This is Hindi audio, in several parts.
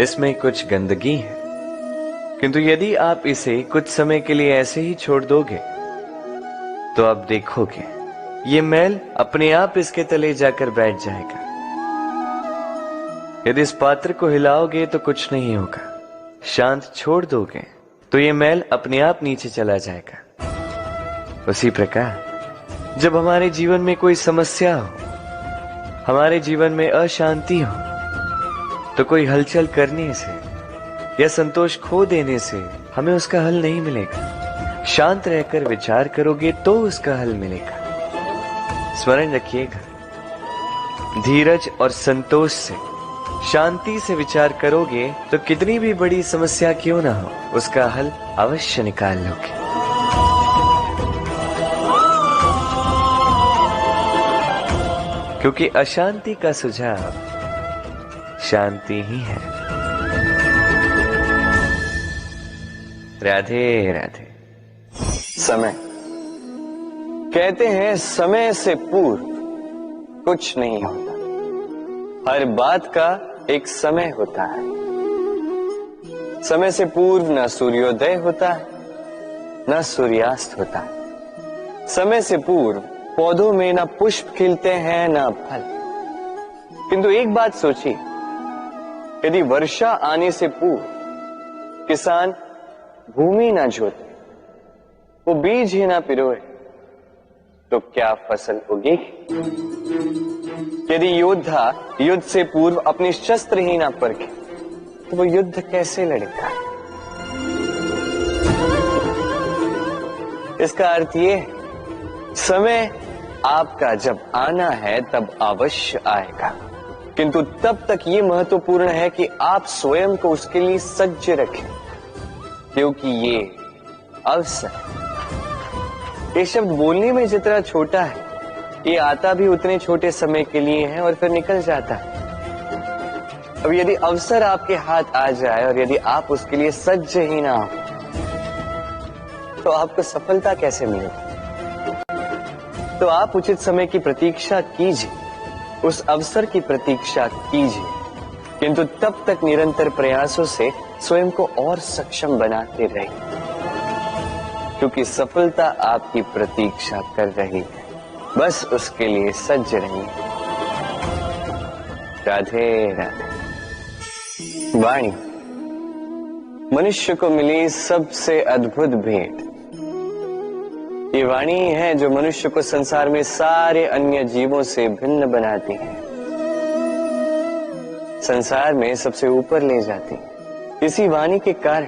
इसमें कुछ गंदगी है, किंतु यदि आप इसे कुछ समय के लिए ऐसे ही छोड़ दोगे तो आप देखोगे ये मैल अपने आप इसके तले जाकर बैठ जाएगा। यदि इस पात्र को हिलाओगे तो कुछ नहीं होगा, शांत छोड़ दोगे तो ये मैल अपने आप नीचे चला जाएगा। उसी प्रकार जब हमारे जीवन में कोई समस्या हो, हमारे जीवन में अशांति हो, तो कोई हलचल करने से या संतोष खो देने से हमें उसका हल नहीं मिलेगा। शांत रहकर विचार करोगे तो उसका हल मिलेगा। स्मरण रखिएगा, धीरज और संतोष से, शांति से विचार करोगे तो कितनी भी बड़ी समस्या क्यों ना हो, उसका हल अवश्य निकाल लोगे। क्योंकि अशांति का सुझाव शांति ही है। राधे राधे। समय, कहते हैं समय से पूर्व कुछ नहीं होता, हर बात का एक समय होता है। समय से पूर्व न सूर्योदय होता है न सूर्यास्त होता है। समय से पूर्व पौधों में न पुष्प खिलते हैं न फल। किंतु एक बात सोचिए, यदि वर्षा आने से पूर्व किसान भूमि न जोते, वो बीज ही ना पिरोए, तो क्या फसल उगेगी? यदि योद्धा युद्ध से पूर्व अपने शस्त्र ही ना परखे, तो वो युद्ध कैसे लड़ेगा? इसका अर्थ ये है, समय आपका जब आना है तब अवश्य आएगा, किंतु तब तक ये महत्वपूर्ण है कि आप स्वयं को उसके लिए सज्ज रखें, क्योंकि ये अवसर, ये शब्द बोलने में जितना छोटा है, ये आता भी उतने छोटे समय के लिए है और फिर निकल जाता है। अब यदि अवसर आपके हाथ आ जाए और यदि आप उसके लिए सज्ज ही ना हो, तो आपको सफलता कैसे मिलेगी? तो आप उचित समय की प्रतीक्षा कीजिए, उस अवसर की प्रतीक्षा कीजिए, किंतु तब तक निरंतर प्रयासों से स्वयं को और सक्षम बनाते रहिए, क्योंकि सफलता आपकी प्रतीक्षा कर रही है। बस उसके लिए सज्ज रहिए। राधे राधे। वाणी मनुष्य को मिली सबसे अद्भुत भेंट। ये वाणी है जो मनुष्य को संसार में सारे अन्य जीवों से भिन्न बनाती है, संसार में सबसे ऊपर ले जाती है। इसी वाणी के कारण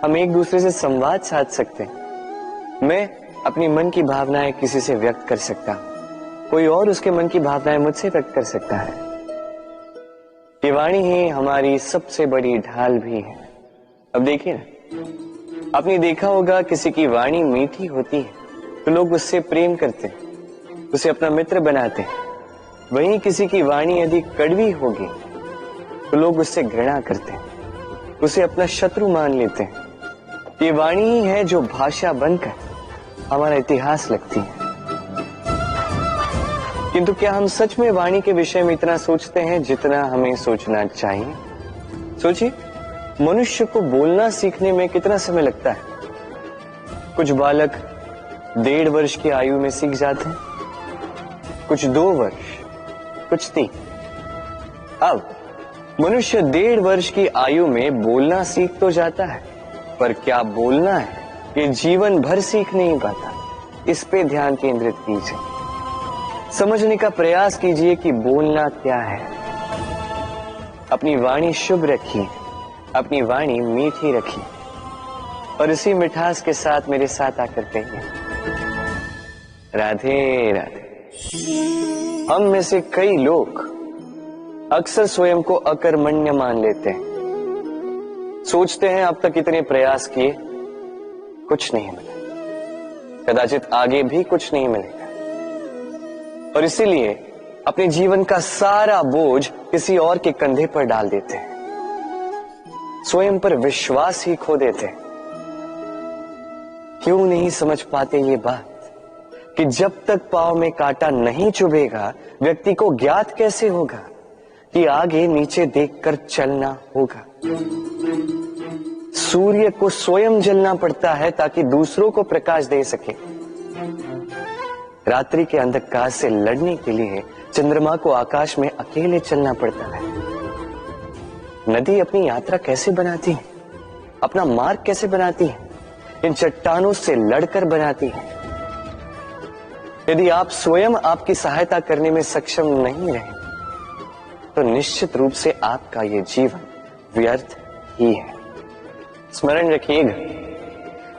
हम एक दूसरे से संवाद साध सकते हैं। मैं अपनी मन की भावनाएं किसी से व्यक्त कर सकता हूं, कोई और उसके मन की भावनाएं मुझसे व्यक्त कर सकता है। ये वाणी ही हमारी सबसे बड़ी ढाल भी है। अब देखिए ना, आपने देखा होगा किसी की वाणी मीठी होती है तो लोग उससे प्रेम करते हैं, उसे अपना मित्र बनाते हैं। वहीं किसी की वाणी यदि कड़वी होगी तो लोग उससे घृणा करते हैं, उसे अपना शत्रु मान लेते हैं। ये वाणी ही है जो भाषा बनकर हमारा इतिहास लगती है। किंतु क्या हम सच में वाणी के विषय में इतना सोचते हैं जितना हमें सोचना चाहिए? सोचिए, मनुष्य को बोलना सीखने में कितना समय लगता है? कुछ बालक 1.5 वर्ष की आयु में सीख जाते हैं, कुछ 2 वर्ष, कुछ 3। अब मनुष्य 1.5 वर्ष की आयु में बोलना सीख तो जाता है, पर क्या बोलना है ये जीवन भर सीख नहीं पाता। इस पे ध्यान केंद्रित कीजिए, समझने का प्रयास कीजिए कि बोलना क्या है। अपनी वाणी शुभ रखिए, अपनी वाणी मीठी रखिए, और इसी मिठास के साथ मेरे साथ आकर कहिए, राधे राधे। हम में से कई लोग अक्सर स्वयं को अकर्मण्य मान लेते हैं, सोचते हैं अब तक इतने प्रयास किए, कुछ नहीं मिला, कदाचित आगे भी कुछ नहीं मिलेगा, और इसीलिए अपने जीवन का सारा बोझ किसी और के कंधे पर डाल देते हैं, स्वयं पर विश्वास ही खो देते हैं। क्यों नहीं समझ पाते ये बात कि जब तक पांव में कांटा नहीं चुभेगा व्यक्ति को ज्ञात कैसे होगा कि आगे नीचे देखकर चलना होगा। सूर्य को स्वयं जलना पड़ता है ताकि दूसरों को प्रकाश दे सके। रात्रि के अंधकार से लड़ने के लिए चंद्रमा को आकाश में अकेले चलना पड़ता है। नदी अपनी यात्रा कैसे बनाती है, अपना मार्ग कैसे बनाती है? इन चट्टानों से लड़कर बनाती है। यदि आप स्वयं आपकी सहायता करने में सक्षम नहीं रहे तो निश्चित रूप से आपका यह जीवन व्यर्थ ही है। स्मरण रखिएगा,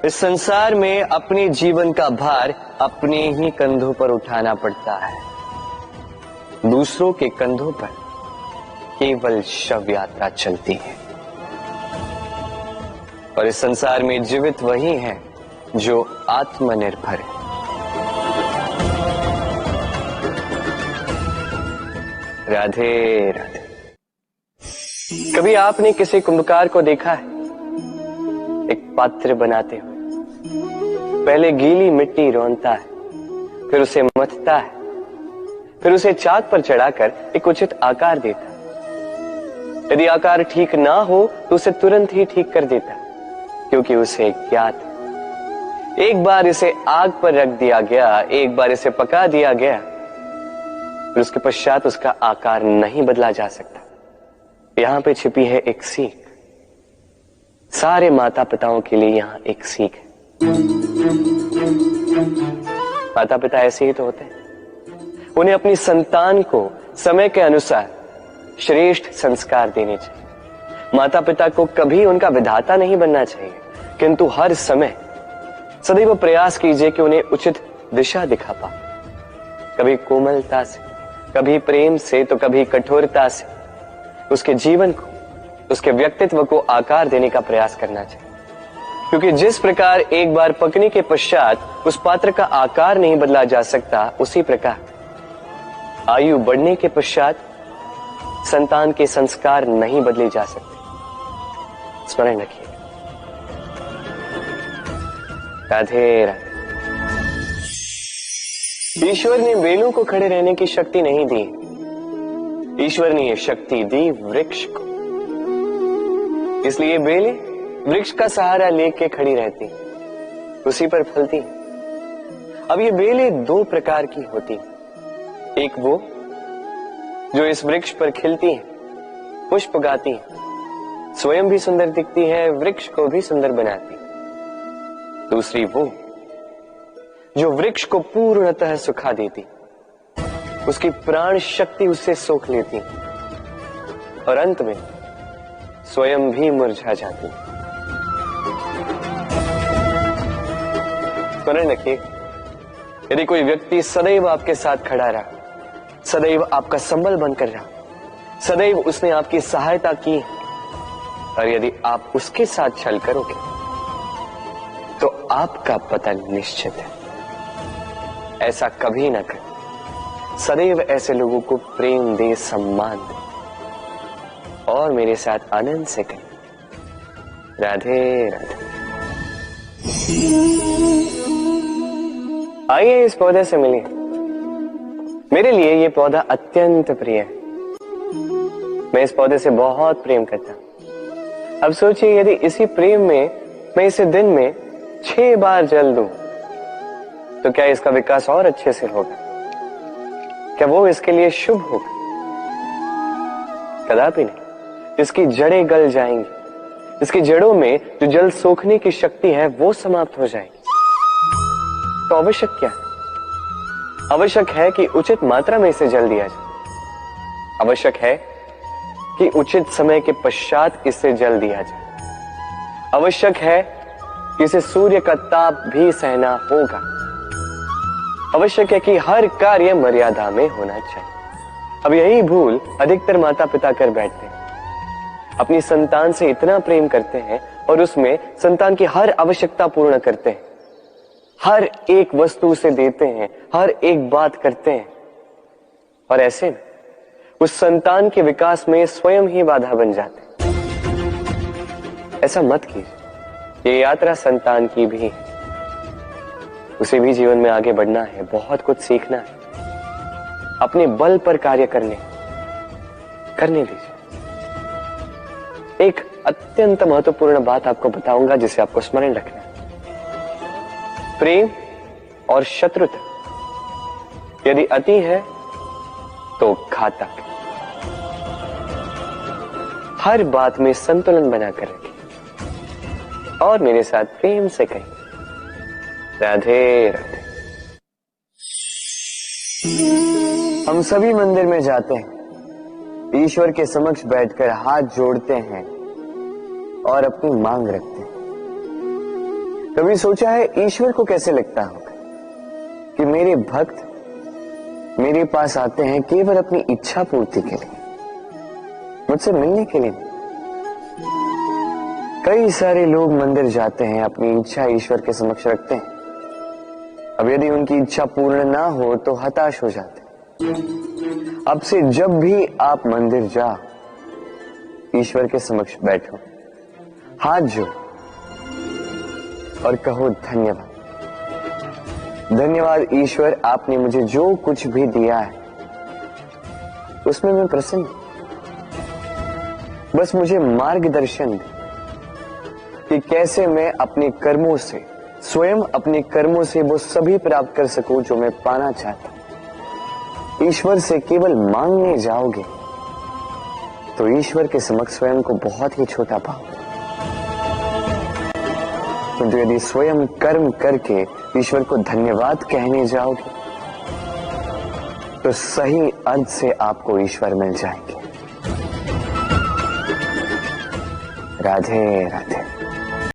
इस संसार में अपने जीवन का भार अपने ही कंधों पर उठाना पड़ता है। दूसरों के कंधों पर केवल शव यात्रा चलती है। और इस संसार में जीवित वही है जो आत्मनिर्भर है। राधे राधे। कभी आपने किसी कुंभकार को देखा है एक पात्र बनाते हुए? पहले गीली मिट्टी रौंदता है, फिर उसे मथता है, फिर उसे चाक पर चढ़ाकर एक उचित आकार देता है। यदि आकार ठीक ना हो तो उसे तुरंत ही ठीक कर देता है, क्योंकि उसे ज्ञात है एक बार इसे आग पर रख दिया गया, एक बार इसे पका दिया गया, फिर उसके पश्चात उसका आकार नहीं बदला जा सकता। यहां पे छिपी है एक सीख। सारे माता पिताओं के लिए यहां एक सीख है। माता पिता ऐसे ही तो होते हैं। उन्हें अपनी संतान को समय के अनुसार श्रेष्ठ संस्कार देने चाहिए। माता पिता को कभी उनका विधाता नहीं बनना चाहिए, किंतु हर समय सदैव प्रयास कीजिए कि उन्हें उचित दिशा दिखा पाओ। कभी कोमलता से, कभी प्रेम से, तो कभी कठोरता से उसके जीवन को, उसके व्यक्तित्व को आकार देने का प्रयास करना चाहिए। क्योंकि जिस प्रकार एक बार पकने के पश्चात उस पात्र का आकार नहीं बदला जा सकता, उसी प्रकार आयु बढ़ने के पश्चात संतान के संस्कार नहीं बदले जा सकते। स्मरण रखिए। राधे राधे। ईश्वर ने बेलों को खड़े रहने की शक्ति नहीं दी, ईश्वर ने यह शक्ति दी वृक्ष को। इसलिए बेलें वृक्ष का सहारा लेके खड़ी रहती, उसी पर फलती। अब ये बेलें दो प्रकार की होती, एक वो जो इस वृक्ष पर खिलती है, पुष्प गाती है, स्वयं भी सुंदर दिखती है, वृक्ष को भी सुंदर बनाती। दूसरी वो जो वृक्ष को पूर्णतः सुखा देती, उसकी प्राण शक्ति उससे सोख लेती और अंत में स्वयं भी मुरझा जाती। स्मरण रखिए, यदि कोई व्यक्ति सदैव आपके साथ खड़ा रहा, सदैव आपका संबल बनकर रहा, सदैव उसने आपकी सहायता की, और यदि आप उसके साथ छल करोगे तो आपका पतन निश्चित है। ऐसा कभी ना करें। सदैव ऐसे लोगों को प्रेम दे, सम्मान दे, और मेरे साथ आनंद से कहें राधे राधे। आइए इस पौधे से मिलिए। मेरे लिए ये पौधा अत्यंत प्रिय है। मैं इस पौधे से बहुत प्रेम करता हूं। अब सोचिए, यदि इसी प्रेम में मैं इसे दिन में 6 बार जल दूं तो क्या इसका विकास और अच्छे से होगा? क्या वो इसके लिए शुभ होगा? कदापि नहीं। इसकी जड़ें गल जाएंगी, इसकी जड़ों में जो जल सोखने की शक्ति है वो समाप्त हो जाएगी। तो आवश्यक क्या है? आवश्यक है कि उचित मात्रा में इसे जल दिया जाए। आवश्यक है कि उचित समय के पश्चात इसे जल दिया जाए। आवश्यक है कि इसे सूर्य का ताप भी सहना होगा। आवश्यक है कि हर कार्य मर्यादा में होना चाहिए। अब यही भूल अधिकतर माता पिता कर बैठते हैं। अपनी संतान से इतना प्रेम करते हैं और उसमें संतान की हर आवश्यकता पूर्ण करते हैं, हर एक वस्तु उसे देते हैं, हर एक बात करते हैं, और ऐसे में उस संतान के विकास में स्वयं ही बाधा बन जाते हैं। ऐसा मत कीजिए। ये यात्रा संतान की भी है। उसे भी जीवन में आगे बढ़ना है, बहुत कुछ सीखना है, अपने बल पर कार्य करने। करने दीजिए। एक अत्यंत महत्वपूर्ण बात आपको बताऊंगा जिसे आपको स्मरण रखना है। प्रेम और शत्रुता यदि अति है तो घातक। हर बात में संतुलन बनाकर रखें और मेरे साथ प्रेम से कहें, राधे राधे। हम सभी मंदिर में जाते हैं, ईश्वर के समक्ष बैठकर हाथ जोड़ते हैं और अपनी मांग रखते हैं। कभी सोचा है ईश्वर को कैसे लगता होगा कि मेरे भक्त मेरे पास आते हैं केवल अपनी इच्छा पूर्ति के लिए, मुझसे मिलने के लिए। कई सारे लोग मंदिर जाते हैं, अपनी इच्छा ईश्वर के समक्ष रखते हैं। अब यदि उनकी इच्छा पूर्ण ना हो तो हताश हो जाते हैं। अब से जब भी आप मंदिर जाओ, ईश्वर के समक्ष बैठो, हाथ जोड़ो और कहो धन्यवाद। धन्यवाद ईश्वर, आपने मुझे जो कुछ भी दिया है उसमें मैं प्रसन्न हूं। बस मुझे मार्गदर्शन दे कि कैसे मैं अपने कर्मों से, स्वयं अपने कर्मों से वो सभी प्राप्त कर सकूं जो मैं पाना चाहता हूं। ईश्वर से केवल मांगने जाओगे तो ईश्वर के समक्ष स्वयं को बहुत ही छोटा पाओगे, किंतु यदि स्वयं कर्म करके ईश्वर को धन्यवाद कहने जाओगे तो सही अर्थ से आपको ईश्वर मिल जाएंगे। राधे राधे।